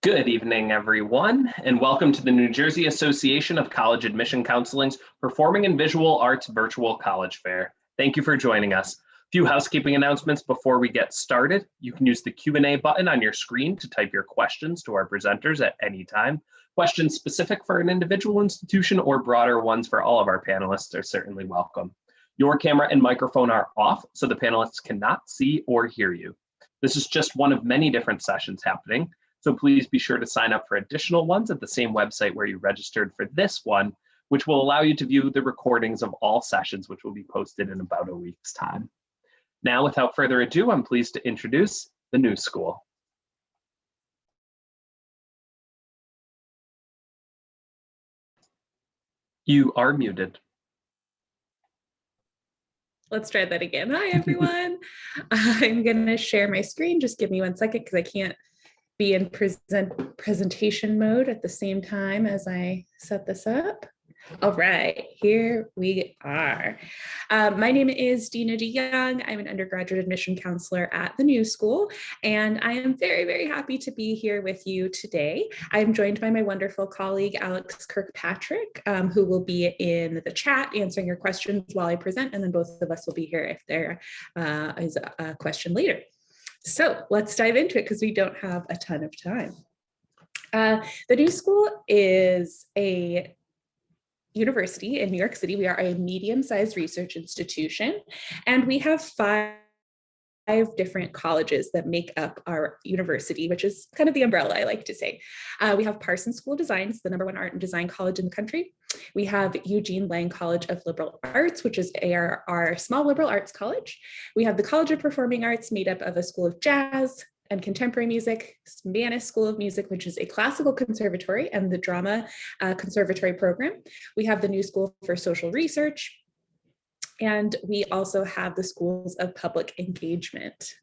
Good evening, everyone, and welcome to the New Jersey Association of College Admission Counseling's Performing and Visual Arts Virtual College Fair. Thank you for joining us. A few housekeeping announcements before we get started. You can use the Q&A button on your screen to type your questions to our presenters at any time. Questions specific for an individual institution or broader ones for all of our panelists are certainly welcome. Your camera and microphone are off, so the panelists cannot see or hear you. This is just one of many different sessions happening. So please be sure to sign up for additional ones at the same website where you registered for this one, which will allow you to view the recordings of all sessions, which will be posted in about a week's time. Now, without further ado, I'm pleased to introduce the New School. You are muted. Let's try that again. Hi, everyone. I'm going to share my screen. Just give me 1 second because I can't be in presentation mode at the same time as I set this up. All right, here we are. My name is Dina DeYoung. I'm an undergraduate admission counselor at the New School, and I am very, very happy to be here with you today. I'm joined by my wonderful colleague, Alex Kirkpatrick, who will be in the chat answering your questions while I present, and then both of us will be here if there is a question later. So let's dive into it because we don't have a ton of time. The New School is a university in New York City. We are a medium-sized research institution, and we have five different colleges that make up our university, which is kind of the umbrella, I like to say. We have Parsons School of Design, it's the #1 art and design college in the country. We have Eugene Lang College of Liberal Arts, which is our small liberal arts college. We have the College of Performing Arts, made up of a School of Jazz and Contemporary Music, Spanish School of Music, which is a classical conservatory, and the Drama Conservatory program. We have the New School for Social Research, and we also have the Schools of Public Engagement.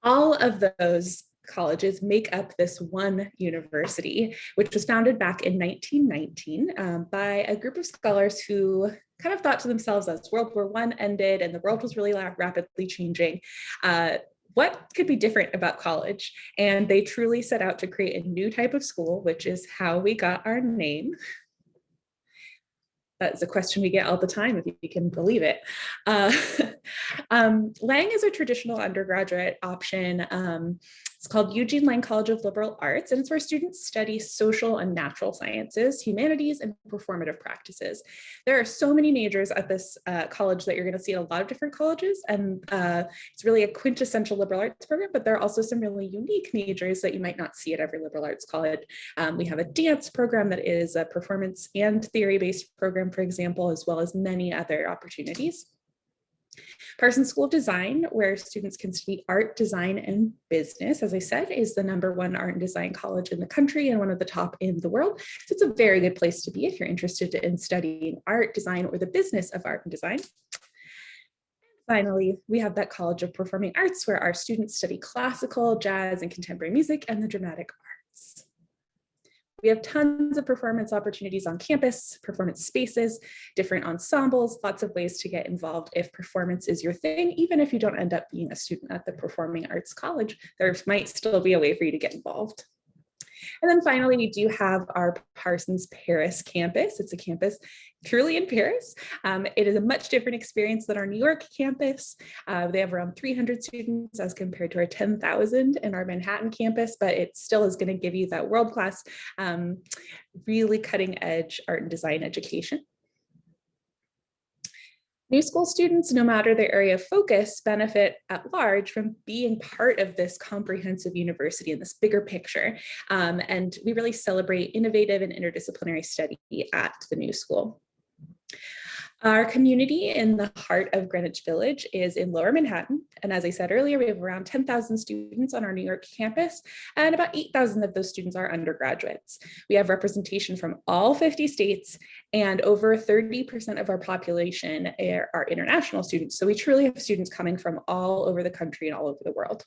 All of those colleges make up this one university, which was founded back in 1919 by a group of scholars who kind of thought to themselves, as World War I ended and the world was really rapidly changing, what could be different about college? And they truly set out to create a new type of school, which is how we got our name. That's a question we get all the time, if you can believe it. Lang is a traditional undergraduate option. It's called Eugene Lang College of Liberal Arts, and it's where students study social and natural sciences, humanities, and performative practices. There are so many majors at this college that you're going to see at a lot of different colleges, and it's really a quintessential liberal arts program, but there are also some really unique majors that you might not see at every liberal arts college. We have a dance program that is a performance and theory-based program, for example, as well as many other opportunities. Parsons School of Design, where students can study art, design, and business, as I said, is the #1 art and design college in the country and one of the top in the world. So it's a very good place to be if you're interested in studying art, design, or the business of art and design. Finally, we have that College of Performing Arts, where our students study classical, jazz, and contemporary music, and the dramatic arts. We have tons of performance opportunities on campus, performance spaces, different ensembles, lots of ways to get involved if performance is your thing. Even if you don't end up being a student at the Performing Arts College, there might still be a way for you to get involved. And then finally, we do have our Parsons Paris campus. It's a campus truly in Paris. It is a much different experience than our New York campus. They have around 300 students as compared to our 10,000 in our Manhattan campus, but it still is going to give you that world-class, really cutting-edge art and design education. New School students, no matter their area of focus, benefit at large from being part of this comprehensive university in this bigger picture. And we really celebrate innovative and interdisciplinary study at the New School. Our community in the heart of Greenwich Village is in Lower Manhattan. And as I said earlier, we have around 10,000 students on our New York campus, and about 8,000 of those students are undergraduates. We have representation from all 50 states, and over 30% of our population are international students. So we truly have students coming from all over the country and all over the world.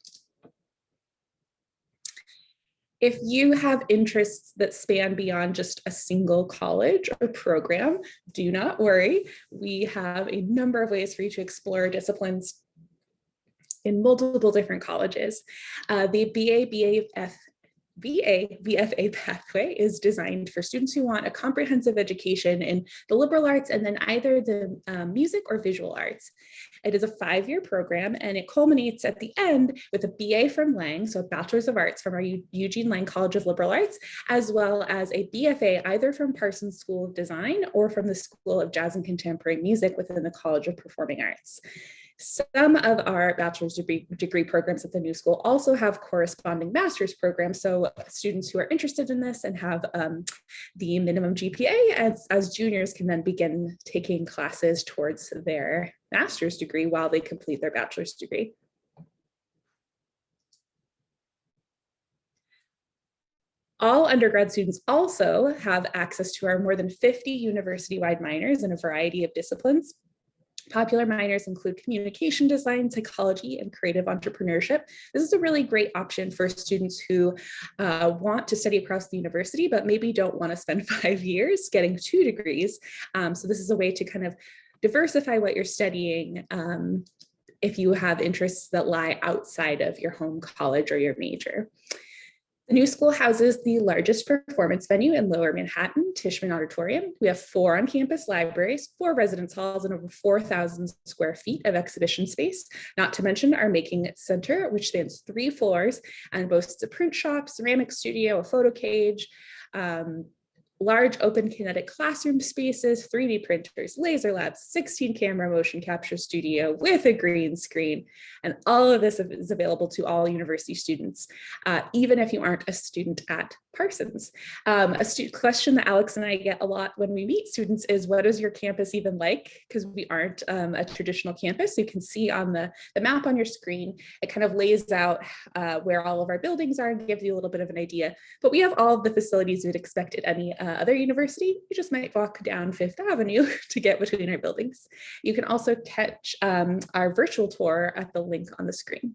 If you have interests that span beyond just a single college or program, do not worry. We have a number of ways for you to explore disciplines in multiple different colleges. The BA, BAF, VFA pathway is designed for students who want a comprehensive education in the liberal arts and then either the music or visual arts. It is a 5-year program and it culminates at the end with a BA from Lang, so a Bachelor's of Arts from our Eugene Lang College of Liberal Arts, as well as a BFA either from Parsons School of Design or from the School of Jazz and Contemporary Music within the College of Performing Arts. Some of our bachelor's degree programs at the new school also have corresponding master's programs. So students who are interested in this and have the minimum GPA as juniors can then begin taking classes towards their master's degree while they complete their bachelor's degree. All undergrad students also have access to our more than 50 university-wide minors in a variety of disciplines. Popular minors include communication design, psychology, and creative entrepreneurship. This is a really great option for students who want to study across the university, but maybe don't want to spend 5 years getting 2 degrees. So this is a way to kind of diversify what you're studying if you have interests that lie outside of your home college or your major. The new school houses the largest performance venue in Lower Manhattan, Tishman Auditorium. We have 4 on-campus libraries, 4 residence halls, and over 4,000 square feet of exhibition space, not to mention our Making It Center, which spans 3 floors and boasts a print shop, ceramic studio, a photo cage, large open kinetic classroom spaces, 3D printers, laser labs, 16 camera motion capture studio with a green screen. And all of this is available to all university students, even if you aren't a student at Parsons. A question that Alex and I get a lot when we meet students is, what is your campus even like? Because we aren't a traditional campus. You can see on the map on your screen, it kind of lays out where all of our buildings are and gives you a little bit of an idea. But we have all of the facilities you'd expect at any other university. You just might walk down Fifth Avenue to get between our buildings. You can also catch our virtual tour at the link on the screen.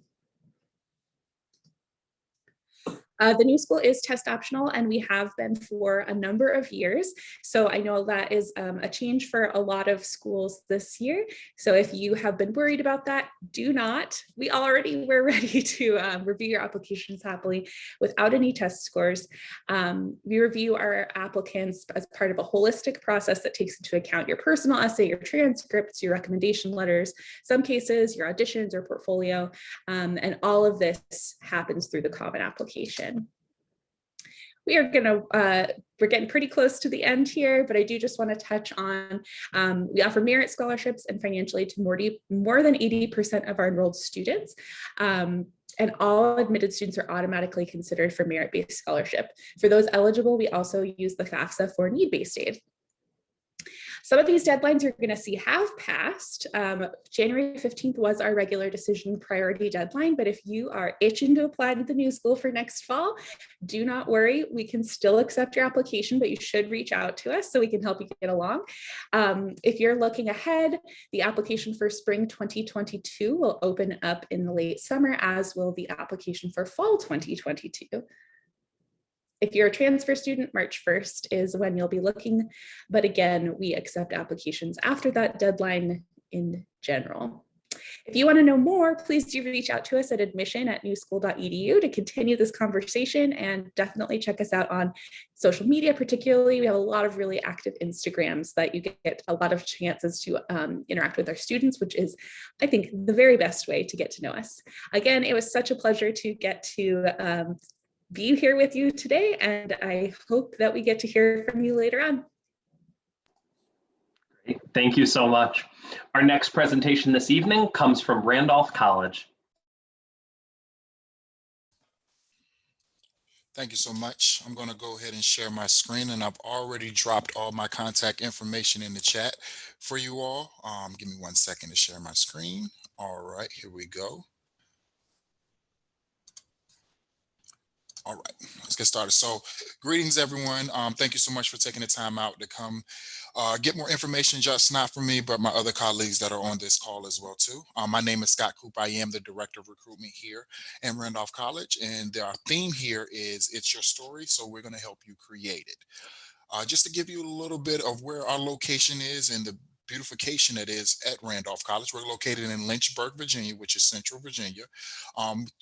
The new school is test optional, and we have been for a number of years. So I know that is a change for a lot of schools this year. So if you have been worried about that, do not. We're ready to review your applications happily without any test scores. We review our applicants as part of a holistic process that takes into account your personal essay, your transcripts, your recommendation letters, some cases, your auditions or portfolio, and all of this happens through the Common Application. We're getting pretty close to the end here, but I do just want to touch on, we offer merit scholarships and financial aid to more than 80% of our enrolled students. And all admitted students are automatically considered for merit-based scholarship. For those eligible, we also use the FAFSA for need-based aid. Some of these deadlines you're going to see have passed. January 15th was our regular decision priority deadline, but if you are itching to apply to the new school for next fall, do not worry. We can still accept your application, but you should reach out to us so we can help you get along. If you're looking ahead, the application for spring 2022 will open up in the late summer, as will the application for fall 2022. If you're a transfer student, March 1st is when you'll be looking. But again, we accept applications after that deadline in general. If you want to know more, please do reach out to us at admission@newschool.edu to continue this conversation, and definitely check us out on social media. Particularly, we have a lot of really active Instagrams that you get a lot of chances to interact with our students, which is, I think, the very best way to get to know us. Again, it was such a pleasure to get to be here with you today, and I hope that we get to hear from you later on. Great. Thank you so much. Our next presentation this evening comes from Randolph College. Thank you so much. I'm going to go ahead and share my screen, and I've already dropped all my contact information in the chat for you all. Give me 1 second to share my screen. All right, here we go. All right, let's get started. So greetings, everyone. Thank you so much for taking the time out to come get more information, just not from me, but my other colleagues that are on this call as well, too. My name is Scott Coop. I am the Director of Recruitment here at Randolph College. And our theme here is It's Your Story, so we're going to help you create it. Just to give you a little bit of where our location is and the beautification that is at Randolph College. We're located in Lynchburg, Virginia, which is Central Virginia.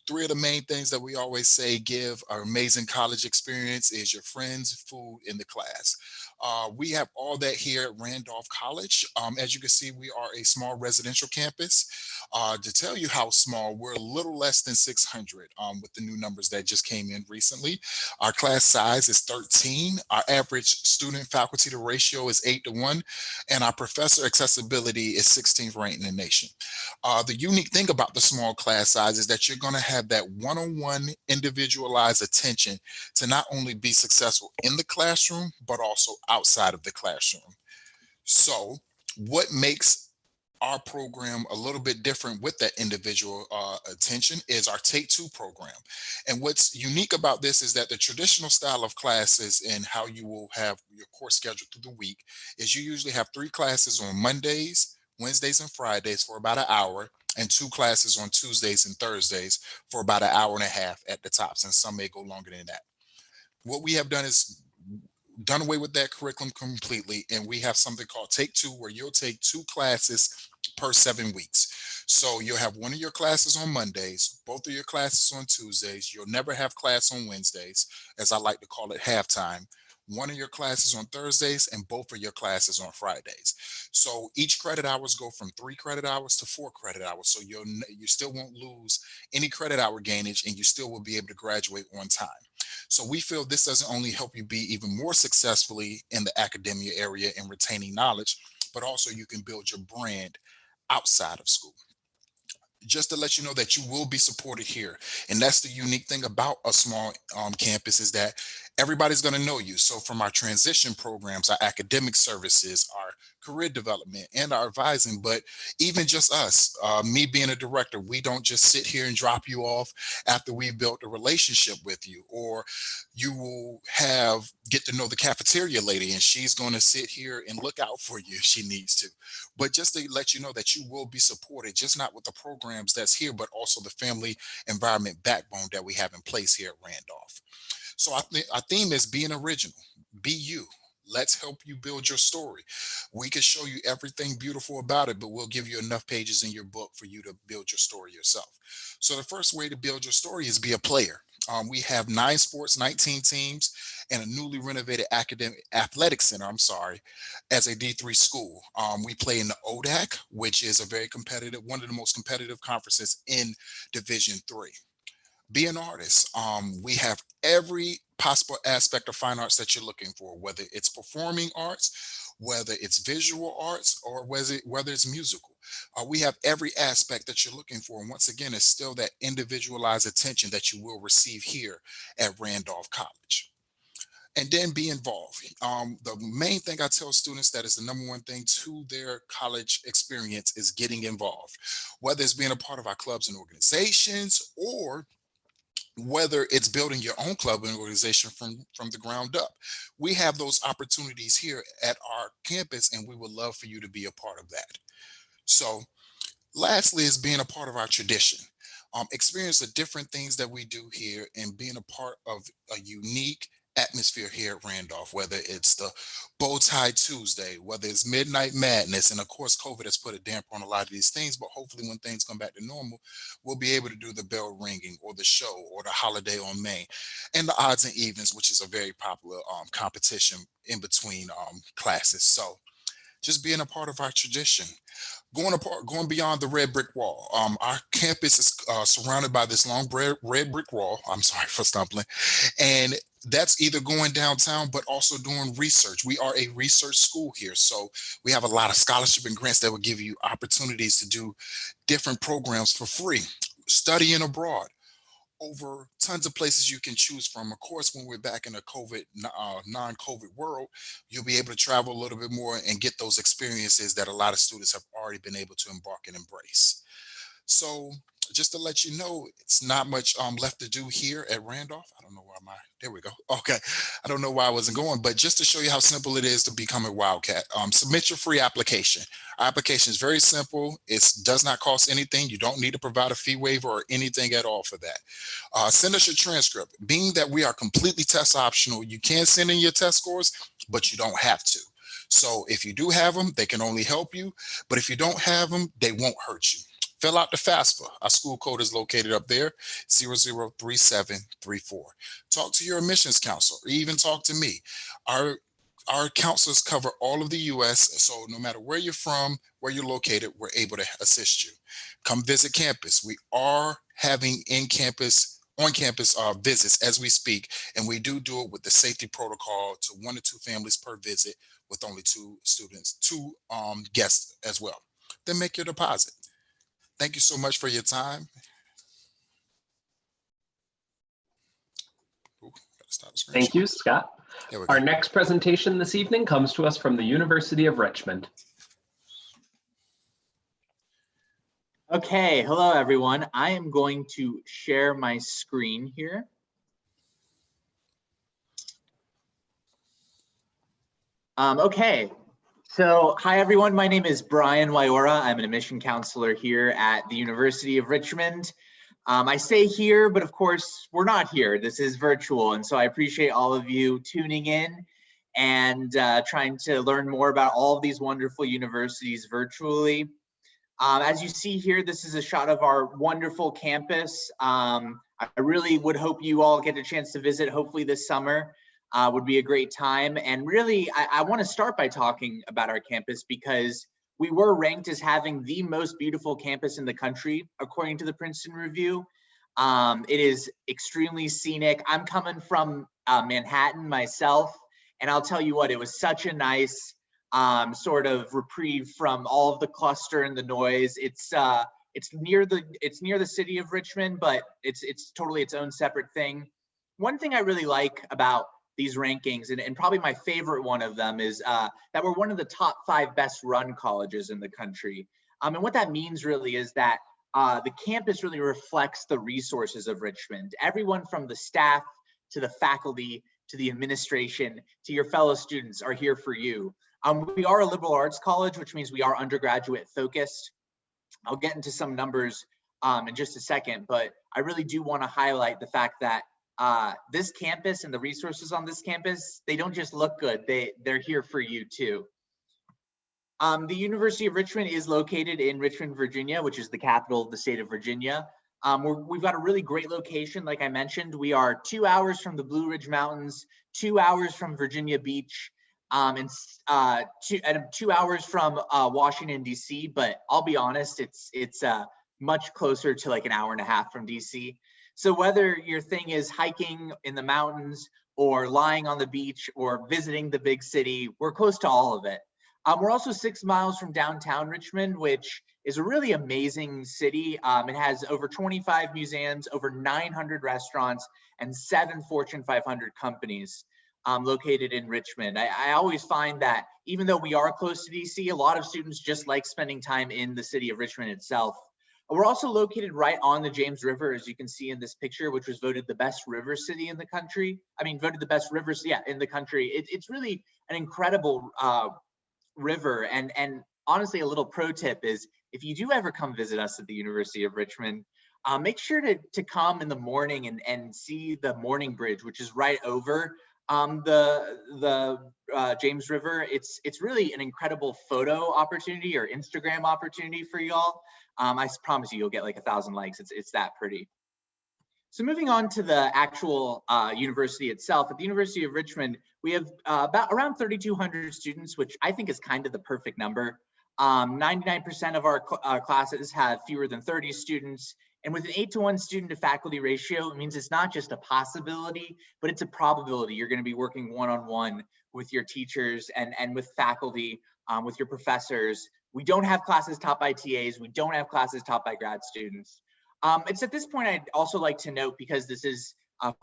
Three of the main things that we always say give an amazing college experience is your friends, food, and the class. We have all that here at Randolph College. As you can see, we are a small residential campus. To tell you how small, we're a little less than 600 with the new numbers that just came in recently. Our class size is 13. Our average student faculty to ratio is 8-1, and our professor accessibility is 16th ranked in the nation. The unique thing about the small class size is that you're going to have that one-on-one individualized attention to not only be successful in the classroom, but also outside of the classroom. So what makes our program a little bit different with that individual attention is our Take Two program. And what's unique about this is that the traditional style of classes and how you will have your course scheduled through the week is you usually have 3 classes on Mondays, Wednesdays, and Fridays for about an hour, and 2 classes on Tuesdays and Thursdays for about an hour and a half at the tops, and some may go longer than that. What we have done is done away with that curriculum completely, and we have something called Take Two, where you'll take 2 classes per 7 weeks. So you'll have one of your classes on Mondays, both of your classes on Tuesdays. You'll never have class on Wednesdays, as I like to call it, halftime. One of your classes on Thursdays and both of your classes on Fridays. So each credit hours go from 3 credit hours to 4 credit hours. So you still won't lose any credit hour gainage, and you still will be able to graduate on time. So we feel this doesn't only help you be even more successfully in the academia area and retaining knowledge, but also you can build your brand outside of school. Just to let you know that you will be supported here. And that's the unique thing about a small campus, is that everybody's going to know you. So from our transition programs, our academic services, our career development, and our advising, but even just us, me being a director, we don't just sit here and drop you off after we've built a relationship with you. Or you will get to know the cafeteria lady, and she's going to sit here and look out for you if she needs to. But just to let you know that you will be supported, just not with the programs that's here, but also the family environment backbone that we have in place here at Randolph. So our theme is being original, be you. Let's help you build your story. We can show you everything beautiful about it, but we'll give you enough pages in your book for you to build your story yourself. So the first way to build your story is be a player. We have 9 sports, 19 teams, and a newly renovated athletic center, as a D3 school. We play in the ODAC, which is a very competitive, one of the most competitive conferences in Division III. Be an artist. We have every possible aspect of fine arts that you're looking for, whether it's performing arts, whether it's visual arts, or whether it's musical. We have every aspect that you're looking for. And once again, it's still that individualized attention that you will receive here at Randolph College. And then be involved. The main thing I tell students that is the number one thing to their college experience is getting involved, whether it's being a part of our clubs and organizations, or whether it's building your own club and organization from the ground up. We have those opportunities here at our campus, and we would love for you to be a part of that. So lastly is being a part of our tradition. Experience the different things that we do here and being a part of a unique atmosphere here at Randolph, whether it's the Bow Tie Tuesday, whether it's Midnight Madness, and of course COVID has put a damper on a lot of these things, but hopefully when things come back to normal, we'll be able to do the bell ringing or the show or the holiday on Main, and the odds and evens, which is a very popular competition in between classes. So just being a part of our tradition. Going beyond the red brick wall. Our campus is surrounded by this long red brick wall. I'm sorry for stumbling. And that's either going downtown, but also doing research. We are a research school here. So we have a lot of scholarship and grants that will give you opportunities to do different programs for free. Studying abroad. Over tons of places you can choose from. Of course, when we're back in a non-COVID world, you'll be able to travel a little bit more and get those experiences that a lot of students have already been able to embark and embrace. So just to let you know, it's not much left to do here at Randolph. I don't know why there we go. Okay. I don't know why I wasn't going, but just to show you how simple it is to become a Wildcat, submit your free application. Our application is very simple. It does not cost anything. You don't need to provide a fee waiver or anything at all for that. Send us your transcript. Being that we are completely test optional, you can send in your test scores, but you don't have to. So if you do have them, they can only help you. But if you don't have them, they won't hurt you. Fill out the FAFSA. Our school code is located up there, 003734. Talk to your admissions counselor, or even talk to me. Our counselors cover all of the U.S., so no matter where you're from, where you're located, we're able to assist you. Come visit campus. We are having on-campus visits as we speak, and we do it with the safety protocol to 1 to 2 families per visit with only 2 guests as well. Then make your deposit. Thank you so much for your time. Ooh, gotta stop the screen Thank share. you, Scott. There we Our go. next presentation this evening comes to us from the University of Richmond. Okay, hello everyone. I am going to share my screen here. Okay, so hi everyone. My name is Brian Wyora. I'm an admission counselor here at the University of Richmond. I say here, but of course we're not here. This is virtual, and so I appreciate all of you tuning in and trying to learn more about all of these wonderful universities virtually. As you see here, this is a shot of our wonderful campus. I really would hope you all get a chance to visit, hopefully this summer. Would be a great time. And really, I want to start by talking about our campus because we were ranked as having the most beautiful campus in the country, according to the Princeton Review. It is extremely scenic. I'm coming from Manhattan myself, and I'll tell you what, it was such a nice sort of reprieve from all of the cluster and the noise. It's near the city of Richmond, but it's totally its own separate thing. One thing I really like about these rankings, and probably my favorite one of them, is that we're one of the top 5 best run colleges in the country. And what that means really is that the campus really reflects the resources of Richmond. Everyone from the staff to the faculty to the administration to your fellow students are here for you. We are a liberal arts college, which means we are undergraduate focused. I'll get into some numbers in just a second, but I really do want to highlight the fact that this campus and the resources on this campus, they don't just look good, they're here for you too. The University of Richmond is located in Richmond, Virginia, which is the capital of the state of Virginia. We've got a really great location. Like I mentioned, we are 2 hours from the Blue Ridge Mountains, 2 hours from Virginia Beach, and 2 hours from Washington, D.C. But I'll be honest, it's much closer to like an hour and a half from D.C. So whether your thing is hiking in the mountains or lying on the beach or visiting the big city, we're close to all of it. We're also 6 miles from downtown Richmond, which is a really amazing city. It has over 25 museums, over 900 restaurants, and 7 Fortune 500 companies located in Richmond. I always find that even though we are close to DC, a lot of students just like spending time in the city of Richmond itself. We're also located right on the James River, as you can see in this picture, which was voted the best river city in the country. Voted the best river, yeah, in the country. It's really an incredible river. And honestly, a little pro tip is if you do ever come visit us at the University of Richmond, make sure to come in the morning and see the Morning Bridge, which is right over the James River. It's really an incredible photo opportunity or Instagram opportunity for y'all. I promise you'll get like 1,000 likes. It's that pretty. So moving on to the actual university itself, at the University of Richmond, we have around 3,200 students, which I think is kind of the perfect number. 99% of our classes have fewer than 30 students. And with an 8-to-1 student to faculty ratio, it means it's not just a possibility, but it's a probability. You're going to be working one-on-one with your teachers and with faculty, with your professors. We don't have classes taught by TAs. We don't have classes taught by grad students. It's at this point I'd also like to note, because this is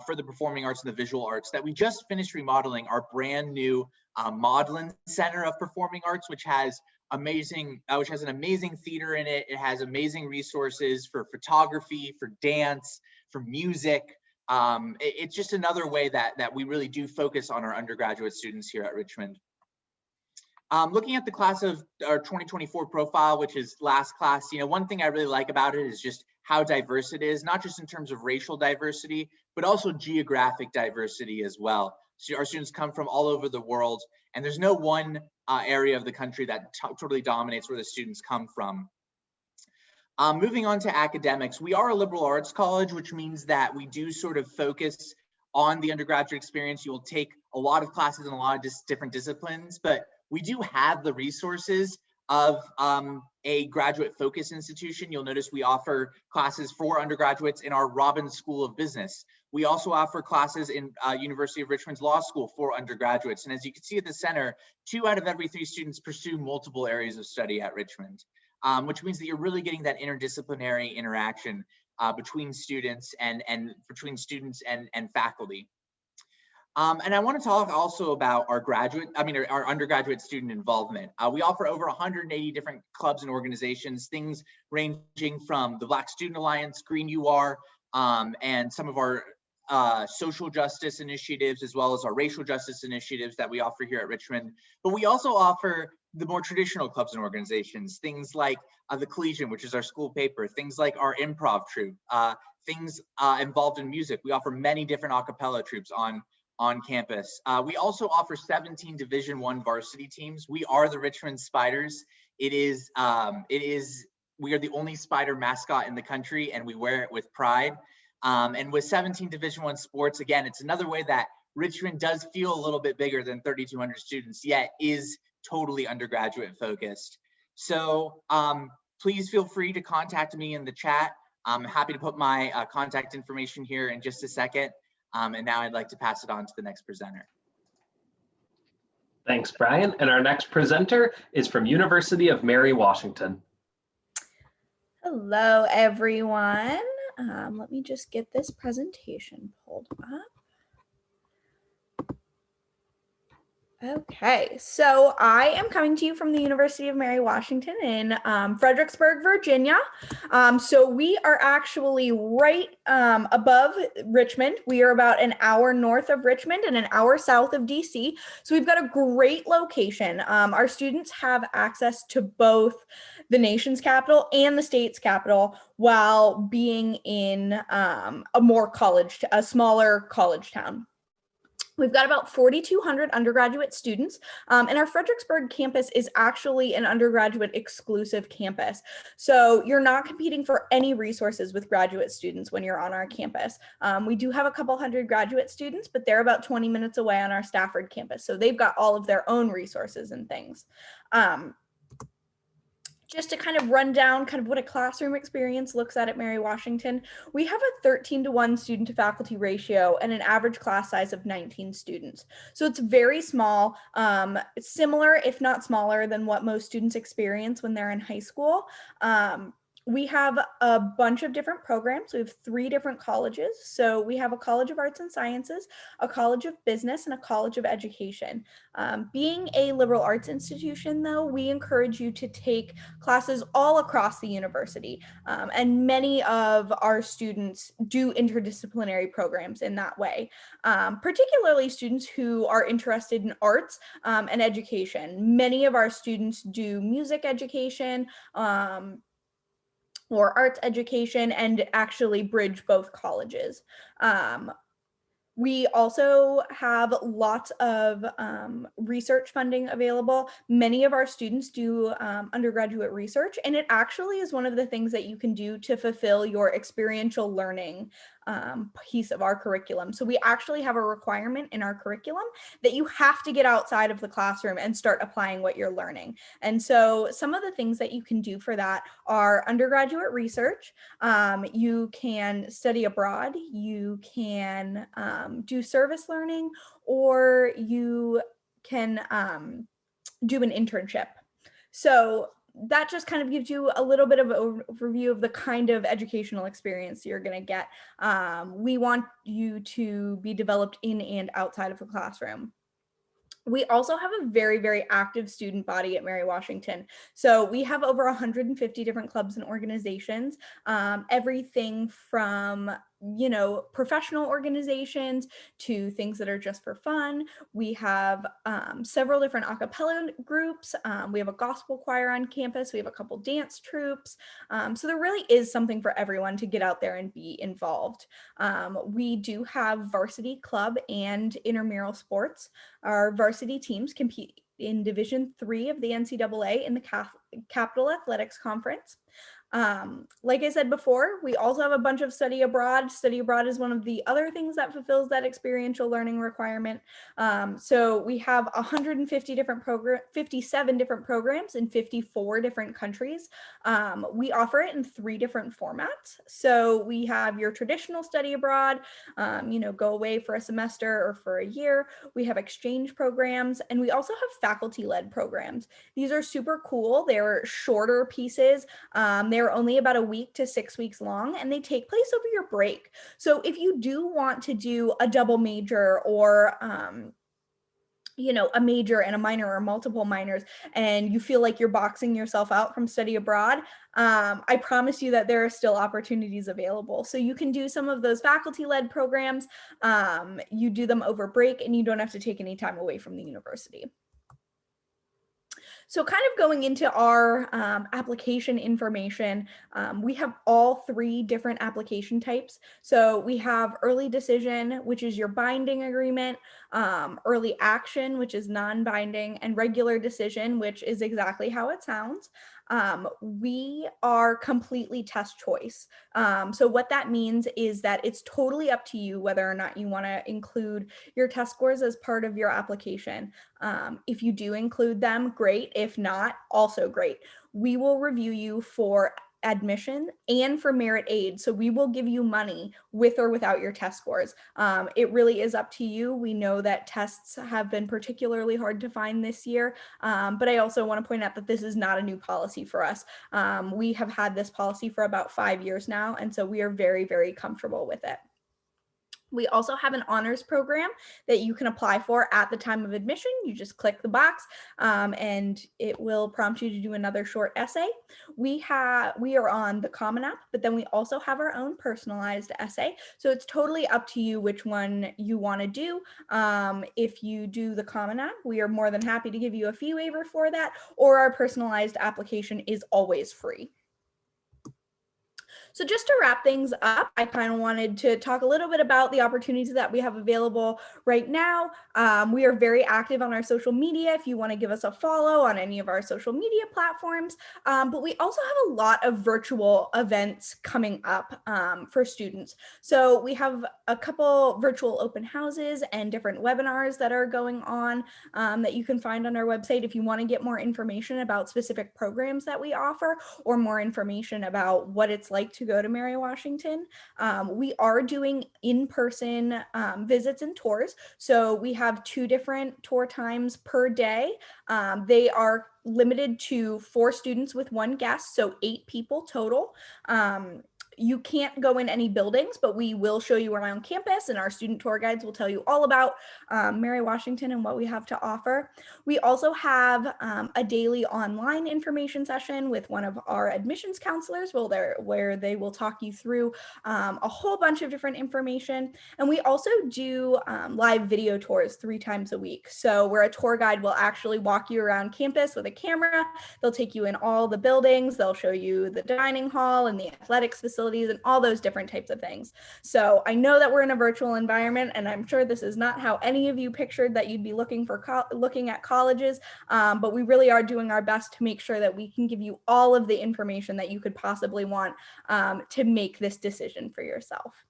for the performing arts and the visual arts, that we just finished remodeling our brand new Maudlin Center of Performing Arts, which has an amazing theater in it. It has amazing resources for photography, for dance, for music. It's just another way that we really do focus on our undergraduate students here at Richmond. Looking at the class of our 2024 profile, which is last class, one thing I really like about it is just how diverse it is, not just in terms of racial diversity, but also geographic diversity as well. Our students come from all over the world, and there's no one area of the country that totally dominates where the students come from. Moving on to academics, we are a liberal arts college, which means that we do sort of focus on the undergraduate experience. You will take a lot of classes in a lot of different disciplines, but we do have the resources of a graduate focus institution. You'll notice we offer classes for undergraduates in our Robbins School of Business. We also offer classes in University of Richmond's Law School for undergraduates. And as you can see at the center, 2 out of every 3 students pursue multiple areas of study at Richmond, which means that you're really getting that interdisciplinary interaction between students and faculty. And I want to talk also about our undergraduate student involvement. We offer over 180 different clubs and organizations, things ranging from the Black Student Alliance, Green UR, and some of our social justice initiatives, as well as our racial justice initiatives that we offer here at Richmond. But we also offer the more traditional clubs and organizations, things like the Collegian, which is our school paper, things like our improv troupe, things involved in music. We offer many different a cappella troupes on campus. We also offer 17 Division I varsity teams. We are the Richmond Spiders. We are the only Spider mascot in the country, and we wear it with pride. And with 17 Division I sports, again, it's another way that Richmond does feel a little bit bigger than 3,200 students, yet is totally undergraduate focused. So please feel free to contact me in the chat. I'm happy to put my contact information here in just a second. And now I'd like to pass it on to the next presenter. Thanks, Brian. And our next presenter is from University of Mary Washington. Hello, everyone. Let me just get this presentation pulled up. Okay, so I am coming to you from the University of Mary Washington in Fredericksburg, Virginia. So we are actually right above Richmond. We are about an hour north of Richmond and an hour south of DC. So we've got a great location. Our students have access to both the nation's capital and the state's capital while being in a smaller college town. We've got about 4,200 undergraduate students, and our Fredericksburg campus is actually an undergraduate exclusive campus. So you're not competing for any resources with graduate students when you're on our campus. We do have a couple hundred graduate students, but they're about 20 minutes away on our Stafford campus. So they've got all of their own resources and things. Just to kind of run down kind of what a classroom experience looks at Mary Washington, we have a 13-to-1 student to faculty ratio and an average class size of 19 students. So it's very small, similar, if not smaller, than what most students experience when they're in high school. We have a bunch of different programs. We have 3 different colleges. So we have a College of Arts and Sciences, a College of Business, and a College of Education. Being a liberal arts institution, though, we encourage you to take classes all across the university. And many of our students do interdisciplinary programs in that way, particularly students who are interested in arts and education. Many of our students do music education, or arts education, and actually bridge both colleges. We also have lots of research funding available. Many of our students do undergraduate research, and it actually is one of the things that you can do to fulfill your experiential learning piece of our curriculum. So we actually have a requirement in our curriculum that you have to get outside of the classroom and start applying what you're learning. And so some of the things that you can do for that are undergraduate research. You can study abroad, you can do service learning, or you can do an internship. So that just kind of gives you a little bit of an overview of the kind of educational experience you're going to get. We want you to be developed in and outside of the classroom. We also have a very, very active student body at Mary Washington. So we have over 150 different clubs and organizations, everything from professional organizations to things that are just for fun. We have several different a cappella groups. We have a gospel choir on campus. We have a couple dance troupes. So there really is something for everyone to get out there and be involved. We do have varsity club and intramural sports. Our varsity teams compete in Division III of the NCAA in the Capital Athletics Conference. Like I said before, we also have a bunch of study abroad. Study abroad is one of the other things that fulfills that experiential learning requirement. So we have 150 different 57 different programs in 54 different countries. We offer it in 3 different formats. So we have your traditional study abroad, go away for a semester or for a year. We have exchange programs, and we also have faculty-led programs. These are super cool. They're shorter pieces. They're only about a week to 6 weeks long, and they take place over your break. So if you do want to do a double major or a major and a minor or multiple minors, and you feel like you're boxing yourself out from study abroad, I promise you that there are still opportunities available. So you can do some of those faculty-led programs. You do them over break, and you don't have to take any time away from the university. So kind of going into our application information, we have all 3 different application types. So we have early decision, which is your binding agreement, early action, which is non-binding, and regular decision, which is exactly how it sounds. We are completely test choice. So what that means is that it's totally up to you whether or not you want to include your test scores as part of your application. If you do include them, great. If not, also great. We will review you for admission and for merit aid. So we will give you money with or without your test scores. It really is up to you. We know that tests have been particularly hard to find this year, but I also want to point out that this is not a new policy for us. We have had this policy for about 5 years now, and so we are very, very comfortable with it. We also have an honors program that you can apply for at the time of admission. You just click the box and it will prompt you to do another short essay. We are on the Common App, but then we also have our own personalized essay. So it's totally up to you which one you want to do. If you do the Common App, we are more than happy to give you a fee waiver for that, or our personalized application is always free. So just to wrap things up, I kind of wanted to talk a little bit about the opportunities that we have available right now. We are very active on our social media if you want to give us a follow on any of our social media platforms. But we also have a lot of virtual events coming up for students. So we have a couple virtual open houses and different webinars that are going on that you can find on our website if you want to get more information about specific programs that we offer, or more information about what it's like to go to Mary Washington. We are doing in-person visits and tours. So we have 2 different tour times per day. They are limited to 4 students with 1 guest, so 8 people total. You can't go in any buildings, but we will show you around campus, and our student tour guides will tell you all about Mary Washington and what we have to offer. We also have a daily online information session with one of our admissions counselors where they will talk you through a whole bunch of different information. And we also do live video tours 3 times a week. So where a tour guide will actually walk you around campus with a camera. They'll take you in all the buildings. They'll show you the dining hall and the athletics facilities and all those different types of things. So I know that we're in a virtual environment, and I'm sure this is not how any of you pictured that you'd be looking at colleges, but we really are doing our best to make sure that we can give you all of the information that you could possibly want to make this decision for yourself.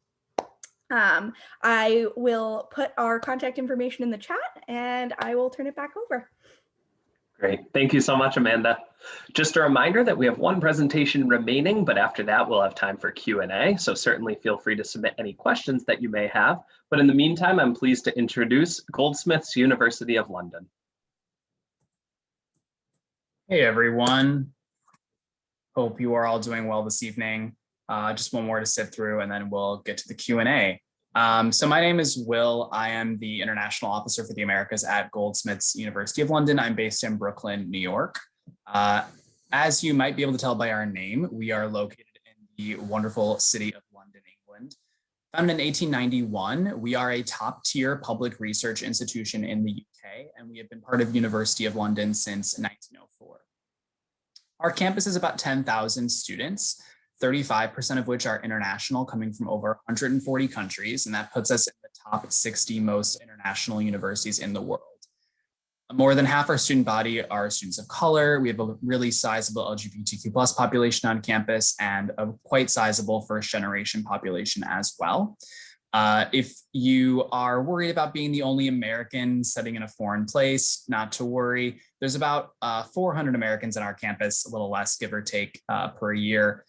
I will put our contact information in the chat, and I will turn it back over. Great. Thank you so much, Amanda. Just a reminder that we have 1 presentation remaining, but after that, we'll have time for Q&A. So certainly feel free to submit any questions that you may have. But in the meantime, I'm pleased to introduce Goldsmiths, University of London. Hey, everyone. Hope you are all doing well this evening. Just one more to sit through, and then we'll get to the Q&A. So my name is Will. I am the International Officer for the Americas at Goldsmiths, University of London. I'm based in Brooklyn, New York. As you might be able to tell by our name, we are located in the wonderful city of London, England. Founded in 1891, we are a top-tier public research institution in the UK, and we have been part of University of London since 1904. Our campus is about 10,000 students, 35% of which are international, coming from over 140 countries, and that puts us in the top 60 most international universities in the world. More than half our student body are students of color. We have a really sizable LGBTQ+ population on campus and a quite sizable first generation population as well. If you are worried about being the only American studying in a foreign place, not to worry. There's about 400 Americans on our campus, a little less give or take per year.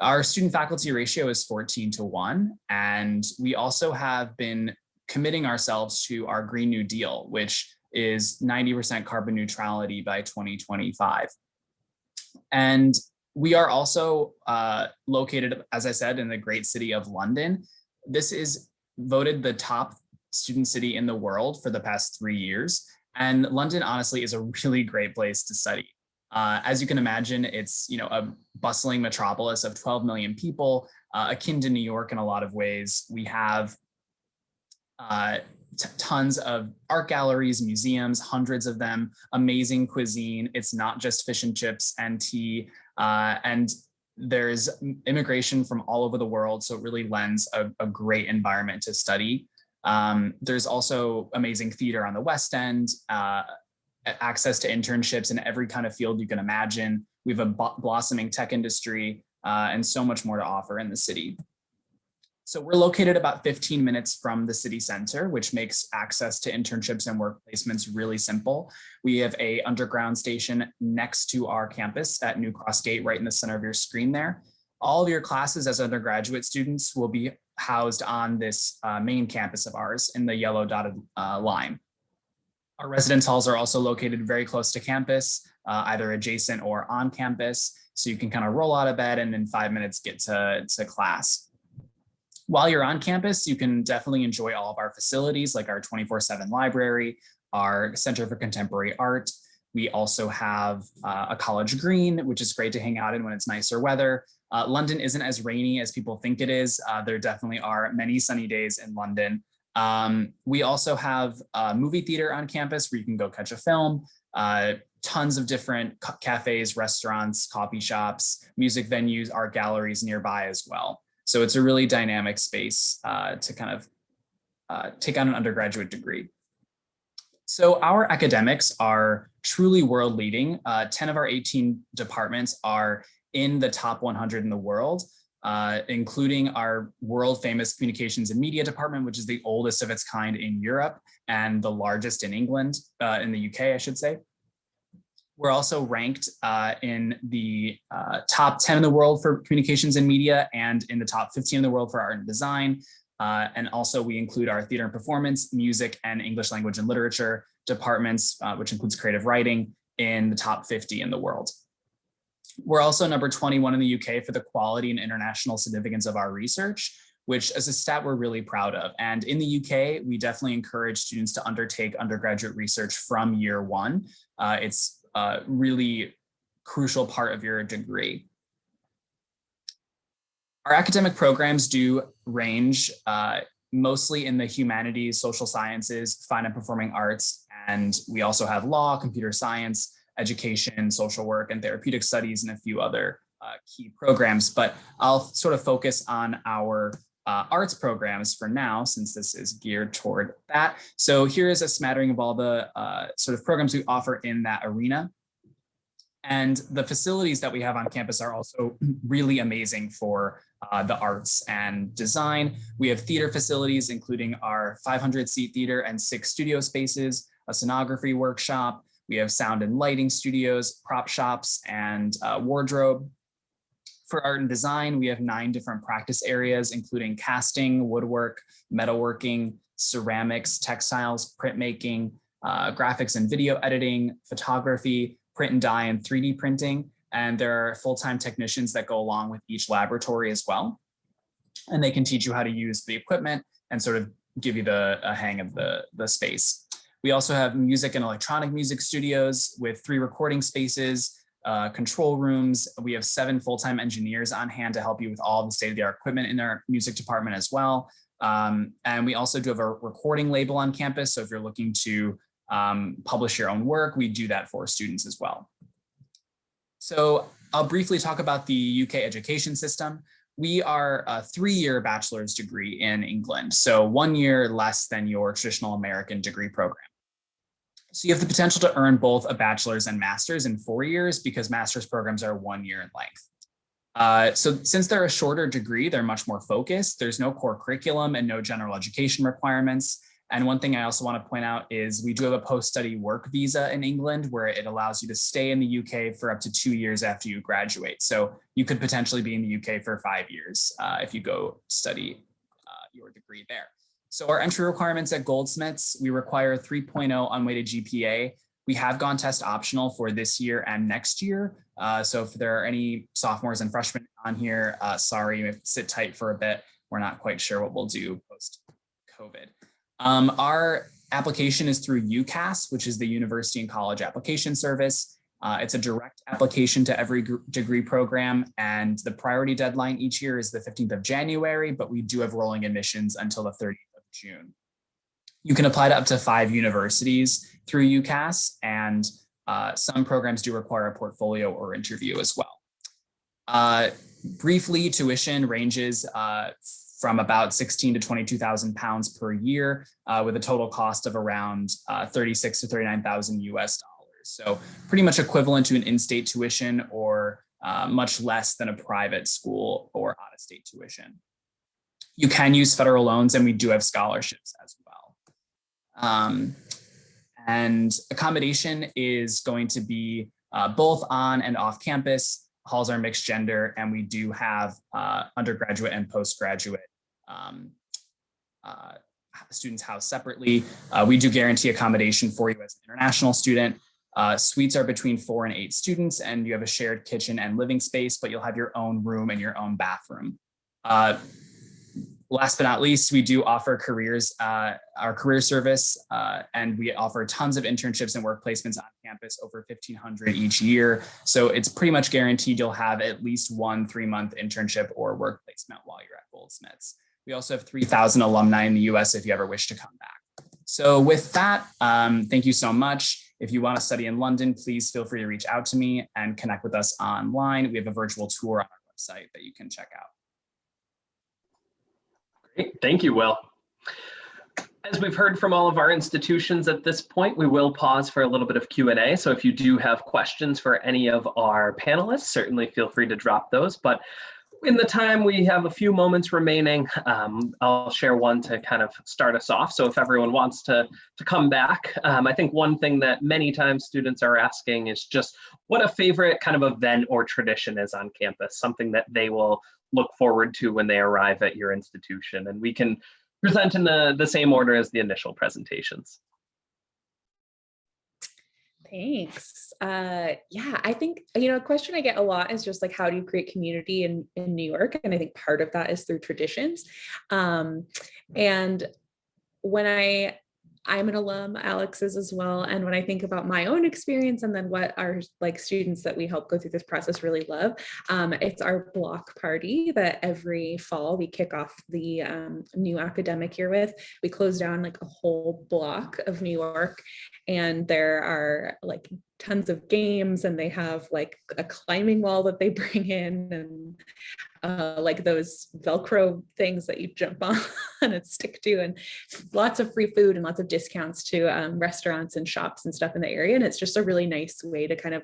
Our student faculty ratio is 14:1, and we also have been committing ourselves to our Green New Deal, which is 90% carbon neutrality by 2025. And we are also located, as I said, in the great city of London. This is voted the top student city in the world for the past 3 years. And London, honestly, is a really great place to study. As you can imagine, it's a bustling metropolis of 12 million people, akin to New York in a lot of ways. We have tons of art galleries, museums, hundreds of them, amazing cuisine. It's not just fish and chips and tea. And there's immigration from all over the world, so it really lends a great environment to study. There's also amazing theater on the West End, access to internships in every kind of field you can imagine. We have a blossoming tech industry and so much more to offer in the city. So we're located about 15 minutes from the city center, which makes access to internships and work placements really simple. We have an underground station next to our campus at New Cross Gate, right in the center of your screen there. All of your classes as undergraduate students will be housed on this main campus of ours in the yellow dotted line. Our residence halls are also located very close to campus, either adjacent or on campus. So you can kind of roll out of bed and in 5 minutes get to class. While you're on campus, you can definitely enjoy all of our facilities like our 24/7 library, our Center for Contemporary Art. We also have a college green, which is great to hang out in when it's nicer weather. London isn't as rainy as people think it is. There definitely are many sunny days in London. We also have a movie theater on campus where you can go catch a film, tons of different cafes, restaurants, coffee shops, music venues, art galleries nearby as well. So it's a really dynamic space to kind of take on an undergraduate degree. So our academics are truly world leading. 10 of our 18 departments are in the top 100 in the world, including our world famous Communications and Media department, which is the oldest of its kind in Europe and the largest in England, in the UK, I should say. We're also ranked in the top 10 in the world for communications and media and in the top 15 in the world for art and design. And also we include our theater and performance, music, and English language and literature departments, which includes creative writing, in the top 50 in the world. We're also number 21 in the UK for the quality and international significance of our research, which is a stat we're really proud of. And in the UK, we definitely encourage students to undertake undergraduate research from year one. It's a really crucial part of your degree. Our academic programs do range mostly in the humanities, social sciences, fine and performing arts, and we also have law, computer science, education, social work, and therapeutic studies, and a few other key programs. But I'll sort of focus on our arts programs for now, since this is geared toward that. So here is a smattering of all the sort of programs we offer in that arena. And the facilities that we have on campus are also really amazing for the arts and design. We have theater facilities, including our 500-seat theater and 6 studio spaces, a scenography workshop. We have sound and lighting studios, prop shops, and wardrobe. For art and design, we have 9 different practice areas, including casting, woodwork, metalworking, ceramics, textiles, printmaking, graphics and video editing, photography, print and dye, and 3D printing. And there are full-time technicians that go along with each laboratory as well. And they can teach you how to use the equipment and sort of give you a hang of the space. We also have music and electronic music studios with 3 recording spaces, control rooms. We have 7 full-time engineers on hand to help you with all the state-of-the-art equipment in our music department as well. And we also do have a recording label on campus. So if you're looking to publish your own work, we do that for students as well. So I'll briefly talk about the UK education system. We are a 3-year bachelor's degree in England, so 1 year less than your traditional American degree program. So you have the potential to earn both a bachelor's and master's in 4 years because master's programs are 1 year in length. So since they're a shorter degree, they're much more focused. There's no core curriculum and no general education requirements. And one thing I also want to point out is we do have a post-study work visa in England where it allows you to stay in the UK for up to 2 years after you graduate. So you could potentially be in the UK for 5 years if you go study your degree there. So our entry requirements at Goldsmiths, we require 3.0 unweighted GPA. We have gone test optional for this year and next year. So if there are any sophomores and freshmen on here, sorry, sit tight for a bit. We're not quite sure what we'll do post-COVID. Our application is through UCAS, which is the University and College Application Service. It's a direct application to every degree program, and the priority deadline each year is the 15th of January, but we do have rolling admissions until the 30th of June. You can apply to up to 5 universities through UCAS, and some programs do require a portfolio or interview as well. Briefly, tuition ranges from about 16 to 22,000 pounds per year, with a total cost of around 36 to 39,000 US dollars. So pretty much equivalent to an in-state tuition or much less than a private school or out-of-state tuition. You can use federal loans, and we do have scholarships as well. And accommodation is going to be both on and off campus. Halls are mixed gender, and we do have undergraduate and postgraduate students housed separately. We do guarantee accommodation for you as an international student. Suites are between 4 and 8 students, and you have a shared kitchen and living space, but you'll have your own room and your own bathroom. Last but not least, we do offer careers, our career service, and we offer tons of internships and work placements on campus, over 1,500 each year. So it's pretty much guaranteed you'll have at least 1 3-month internship or work placement while you're at Goldsmiths. We also have 3,000 alumni in the US if you ever wish to come back. So with that, thank you so much. If you want to study in London, please feel free to reach out to me and connect with us online. We have a virtual tour on our website that you can check out. Great. Thank you, Will. As we've heard from all of our institutions at this point, we will pause for a little bit of Q&A. So if you do have questions for any of our panelists, certainly feel free to drop those. But in the time we have a few moments remaining, I'll share one to kind of start us off. So if everyone wants to come back, I think one thing that many times students are asking is just what a favorite kind of event or tradition is on campus, something that they will look forward to when they arrive at your institution. And we can present in the same order as the initial presentations. Thanks. Yeah, I think, a question I get a lot is just like, how do you create community in New York? And I think part of that is through traditions. And when I'm an alum, Alex is as well. And when I think about my own experience and then what our students that we help go through this process really love, it's our block party that every fall we kick off the new academic year with. We close down a whole block of New York, and there are tons of games, and they have a climbing wall that they bring in, and those Velcro things that you jump on and stick to, and lots of free food and lots of discounts to restaurants and shops and stuff in the area. And it's just a really nice way to kind of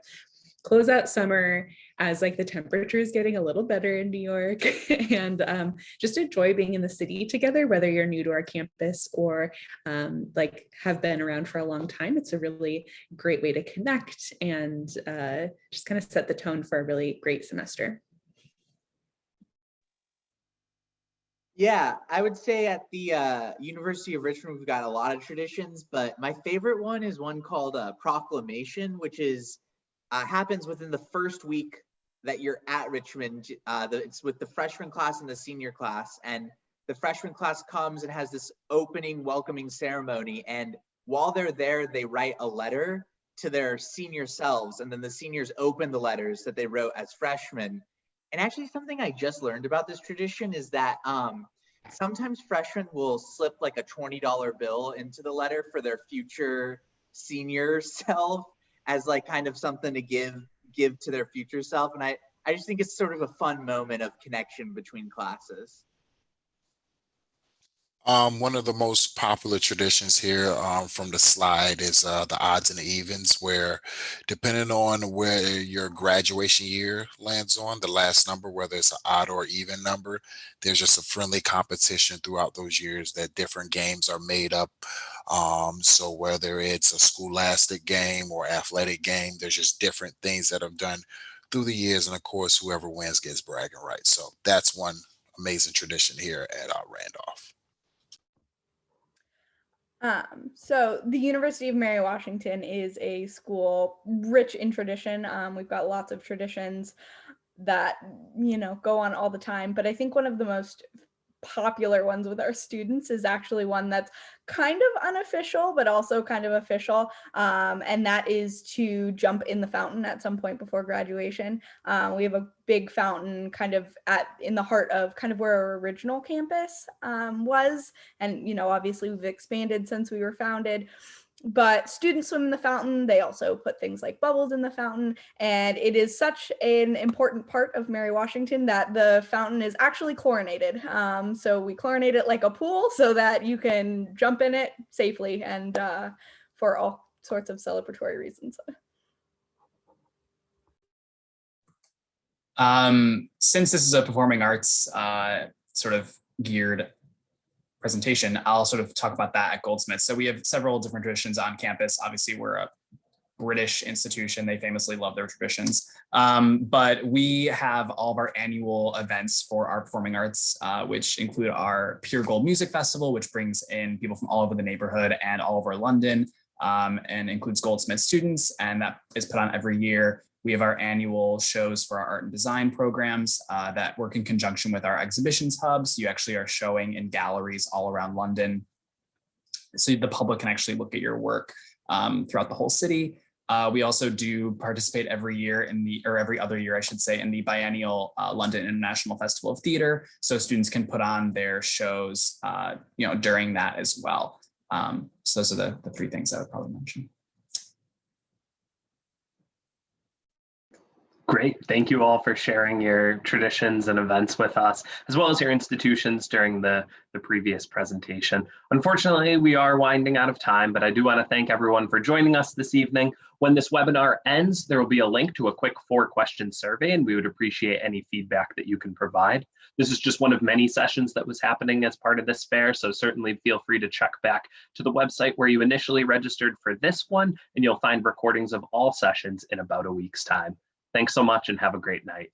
close out summer as the temperature is getting a little better in New York, and just enjoy being in the city together, whether you're new to our campus or have been around for a long time. It's a really great way to connect and just kind of set the tone for a really great semester. Yeah, I would say at the University of Richmond, we've got a lot of traditions, but my favorite one is one called Proclamation, which is happens within the first week that you're at Richmond. It's with the freshman class and the senior class, and the freshman class comes and has this opening welcoming ceremony. And while they're there, they write a letter to their senior selves, and then the seniors open the letters that they wrote as freshmen. And actually something I just learned about this tradition is that sometimes freshmen will slip like a $20 bill into the letter for their future senior self as like kind of something to give to their future self. And I just think it's sort of a fun moment of connection between classes. One of the most popular traditions here from the slide is the odds and the evens, where depending on where your graduation year lands on, the last number, whether it's an odd or even number, there's just a friendly competition throughout those years that different games are made up. So whether it's a scholastic game or athletic game, there's just different things that have done through the years. And of course, whoever wins gets bragging rights. So that's one amazing tradition here at Randolph. So the University of Mary Washington is a school rich in tradition. We've got lots of traditions that, go on all the time. But I think one of the most popular ones with our students is actually one that's kind of unofficial, but also kind of official. And that is to jump in the fountain at some point before graduation. We have a big fountain kind of in the heart of kind of where our original campus was. And, obviously we've expanded since we were founded. But students swim in the fountain. They also put things like bubbles in the fountain. And it is such an important part of Mary Washington that the fountain is actually chlorinated. So we chlorinate it like a pool so that you can jump in it safely and for all sorts of celebratory reasons. Since this is a performing arts sort of geared presentation, I'll sort of talk about that at Goldsmith. So we have several different traditions on campus. Obviously, we're a British institution. They famously love their traditions. But we have all of our annual events for our performing arts, which include our Pure Gold Music Festival, which brings in people from all over the neighborhood and all over London, and includes Goldsmith students, and that is put on every year. We have our annual shows for our art and design programs that work in conjunction with our exhibitions hubs. You actually are showing in galleries all around London, so the public can actually look at your work throughout the whole city. We also do participate every year every other year, I should say, in the biennial London International Festival of Theatre. So students can put on their shows, during that as well. So those are the three things I would probably mention. Great. Thank you all for sharing your traditions and events with us, as well as your institutions during the previous presentation. Unfortunately, we are winding out of time, but I do want to thank everyone for joining us this evening. When this webinar ends, there will be a link to a quick 4-question survey, and we would appreciate any feedback that you can provide. This is just one of many sessions that was happening as part of this fair, so certainly feel free to check back to the website where you initially registered for this one, and you'll find recordings of all sessions in about a week's time. Thanks so much and have a great night.